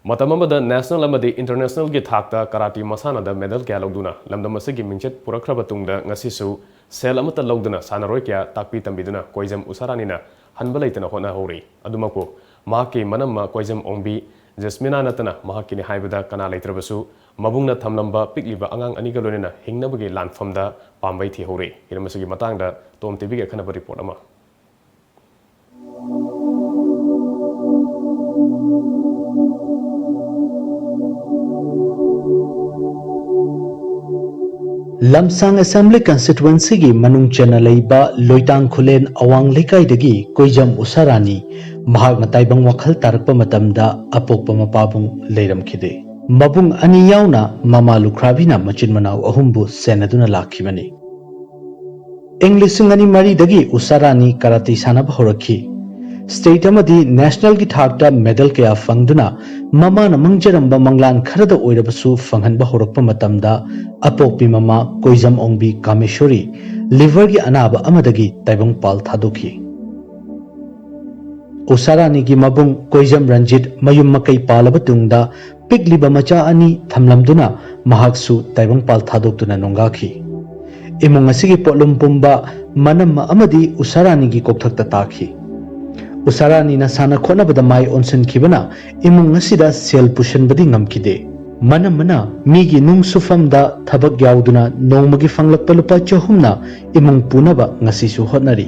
MATAM AMADA national amadi international gi thakta karate masanada medal kya LOUDUNA LAMDAM asigi MINGCHAT PURAKHRABA TUNGDA NGASISU Sel Amata Loudana Sanaroi kya Takpi Tambiduna Koijam Usharani na Hanba Leitana Hotnahouri ADUMAKPU MAHAKI MANNAMA KOIJAM ONGBI JESHIMA NATANA MAHAKINI HAIBADA KANA LEITRABASU MABUNG THAMLAMBA PIKLIBA ANGANG ANIGA LOINANA HINGNABAGI LANFAMDA PAMBAI THIHOUꯔꯤ ꯏꯔꯃꯁꯤꯒꯤ ꯃꯇꯥꯡꯗ ꯇꯣꯝ ꯇꯤꯚꯤꯒꯤ ꯑꯈꯟꯅꯕ report ꯑꯃ Lamsang Assembly Constituency gi manung chana leiba loitang khulen awang lekai dagi Koijam Usharani mahak mataibang wakhal tarakpa matamda apokpa mapabung leiram khide mabung ani yauna mama lukhrabina machin manau ahumbu senaduna lakhibani English ngani mari dagi Usharani karate sanaba horakhi State amadi national gi thakta medal kaya fangduna mama na mangjaramba manglan kharada oirabasu fanghanba horakpa matamda apokpi mama Koijam ONGBI Kameshwari liver gi anaba amadagi taibang pal thadokhi Usharani gi mabung Koijam Ranjit mayum makai palaba tungda PIKLIBA macha ani thamlamduna mahaksu taibang pal thadokduna nongakhi imung asigi potlum pumba MANNAMA amadi Usharani gi kokthakta takhi Usharani na sana khona bada mai onsen khibana imung asida sel pushan badi ngamkide MANNAMA migi nung sufamda thabak yauduna nongmagi fanglakpa lupa chahumna imung punaba ngasisu hotnari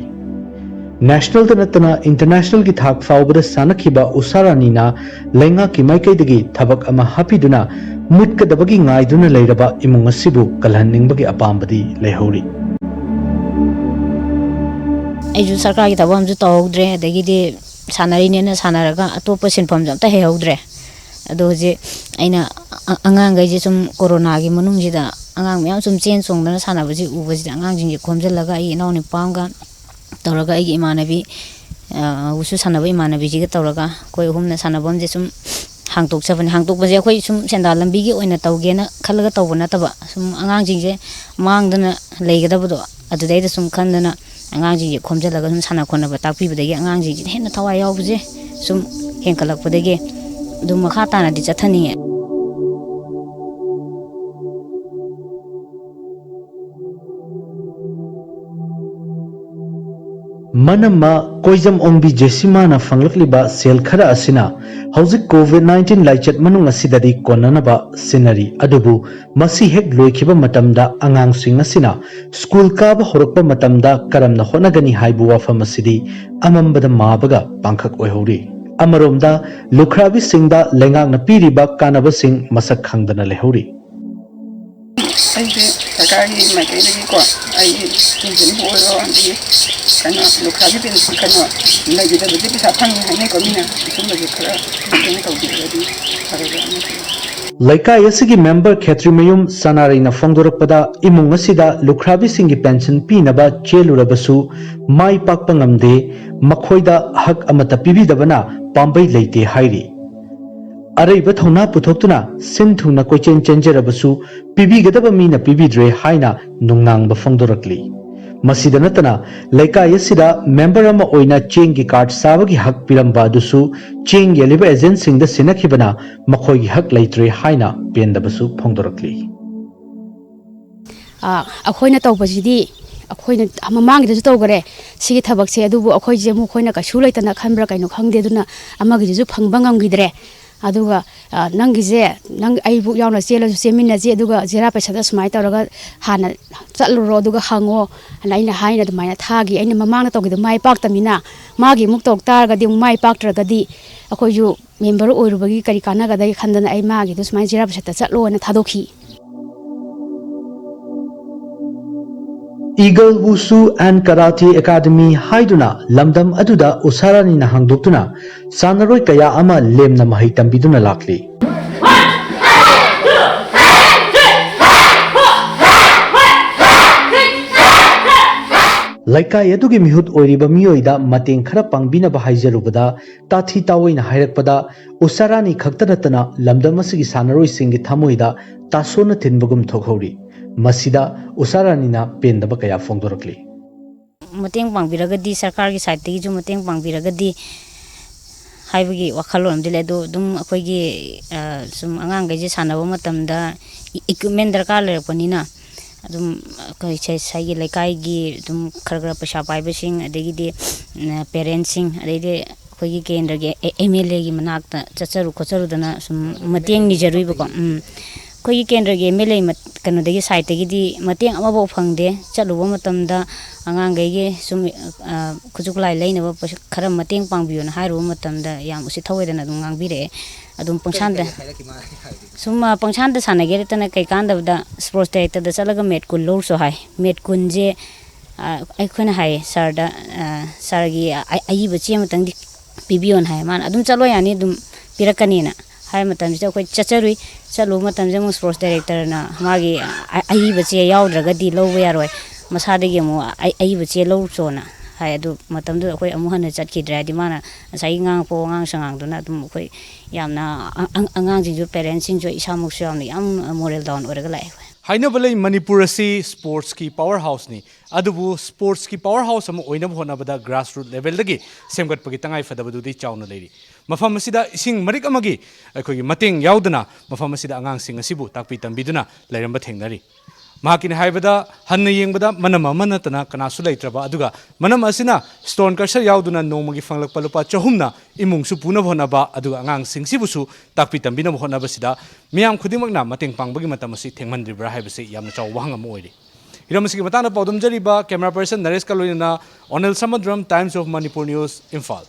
national danatana international gi thak faubada sana khiba Usharani na lenga ki maikai dagi thabak ama hapiduna mutka dabagi ngaiduna leiraba imung asibu kalhanningbagi apambadi lehauri Aiju sarkar kita bom ju tawdre dagi de sanari ne sanaraga atopa sinfam jam ta heudre ado je aina angang gai je sum corona gi manung ji da angang myam sum chen song dana sanaba ji uba ji angang jing ji khomjalaga I naw ni pamga tawraga I imanabi usu sanaba imanabi ji ga tawraga koi humna sanabam je sum hangtok sabani hangtok ba je khoi sum senda lambi gi oina tawgena khalaga tawbana taba sum angang jing je mangdana leigadabudo adudai da sum khandana angang ji khomjalaga sum sana khona ba takpi badagi angang ji henna thawai yawbuje sum henkalak badagi dum makha tana di chathani MANNAMA Koijam ONGBI JESHIMA na fanglakliba sel khara asina hauzik COVID-19 laichat manung asidadi konanaba sinari adubu masi hek loikhiba matamda angang sing asina school kaba horakpa matamda karamna honagani haibu wafam asidi amambada mabaga pangkhak oihauri amaromda lukhrabi singda lengangna piriba kanaba sing masak khangdana lehauri Aije sakagi makai ko ai kinjin hoiro andi kana lukhrabi bin kana lagi da bidi bisa phang hane ko mina sum lagi khara kene ko di Laikai asigi member Khetrimayum Sanari na fongdorakpada imung asida lukhrabi singi pension pinaba chelurabasu mai pakpa ngamde makhoida hak amata pibidabana pambai leite hairi Araiba thona puthoktuna sinthuna kochen chenjerabasu pibigadaba mina pibidre haina nungnangba fongdorakli masida natana laikai asida member ama oina chengi card sabagi hak piramba dusu cheng yeliba agent singda sinakhibana makhoigi hak leitre haina pendabasu phongdorakli akhoina tawbajidi akhoina amamangida ju tawgare sigi thabak se adubu akhoi je mu khoina ka su leitana khanbra kaino khangde duna amagi ju phangba ngangidre aduga nangi je nang aibu yauna chela ju semina je aduga jera paisa da smai tawraga hana chaluro aduga hango laina haina dumaina thagi aina mamangna tawgida mai paktamina magi muk tok targa di mai paktraga di akhoi ju member oirubagi kari kana ga dai khandana ai magi du smai jera paisa ta chalo na thadokhi Eagle Wushu and Karate Academy haiduna LAMDAM aduda Usharani na hangdoktuna sanaroi kaya ama lemna mahai tambiduna lakli Laikai adugi mihut oiriba miyoida mateng khara pangbina ba haijarubada tathi tawoina hairakpada Usharani khaktanatana LAMDAM asigi sanaroi singi thamoida tasona thinbagum thokhauri masida Usharani na pendaba kaya हाइबगी वखलोम दिले दो दुम अखोगी सुम अंगांग गजे सानबो मतमदा equipment दरकार लेरपनिना अदुम कई छै साइगी लेकाइगी दुम खरगरा पैसा पाइबसिंग अदेगी पेरेंट्सिंग अदेगी अखोगी केंद्र गे MLA गी मनाक्ता चचरु खोचरुदना सुम मतेंग निजरुइबको अखोगी केंद्र गे एमएलए कनोदगी साइटगी मतेंग अमाबो फंगदे चलुबो मतमदा अंगांग गगे सुम खुजुकलाई लेनबो खरा मतेंग पांगबियोना हाइरुबो मतमदा याम उसी थवैदना दुम गांगबिरे अदुम पंगसानदा सुम पंगसानदा सानगेरे तना कैकांदबदा स्पोर्ट्स डायरेक्टर दा चलगा मेट कुल लोसो हाय मेट कुनजे अखोना हाय सरदा सरगी आइबो चेमतंग पिबियोन हाय मान अदुम चलो यानी दुम पिरकनीना हाय मतमजे अखोय चचरुई चलो मतमजे मु स्पोर्ट्स डायरेक्टर ना मागी आइबो चे यावद्रगदी लौबो यारोय मसादगी मु आइबो चे लौसोना हाय अदु मतमदु अखोय अमु हन चटखिद्रादि माना साइ ngang po ngang sangangduna adum अखोय यामना अंगांग जिजु पेरेंट्स सिंजो इसामुक्सु यामना याम मोरल डाउन ओरगा लाय हाइनबले मणिपुर असी स्पोर्ट्स की पावर हाउस नि अदुबु स्पोर्ट्स की पावर हाउस अमु ओइनब होनबदा ग्रासरूट लेवल दगी सेमगटपगी तंगाई फदबदुदी चाउना लेरि मफम असिदा इसिंग मरिक अमगी अखोगी मतेंग याउदना मफम असिदा अंगांग सिंग असिबु ताकपि तंबिदुना लेरंबा थेंगनरि महाकिनि हाइबदा हन्न येंगबदा मनम मनतना कनासु लेइत्रबा अदुगा मनम असिना स्टोन कर्सर याउदुना नोमगी फंगलक पलुपा चहुमना इमुंगसु पुनब होनबा अदुगा अंगांग सिंगसिबुसु ताकपि तंबिनब होनबसिदा मियाम खुदिमकना मतेंग पांगबगी मतम असि थेंगमनद्रिब्रा हाइबसे यामना चाव वहांग अम ओइरि हिरमसिगी मताना पौदम जरिबा कैमरा पर्सन नरेश कलोइना ओनेल समुद्रम Times of Manipur news Imphal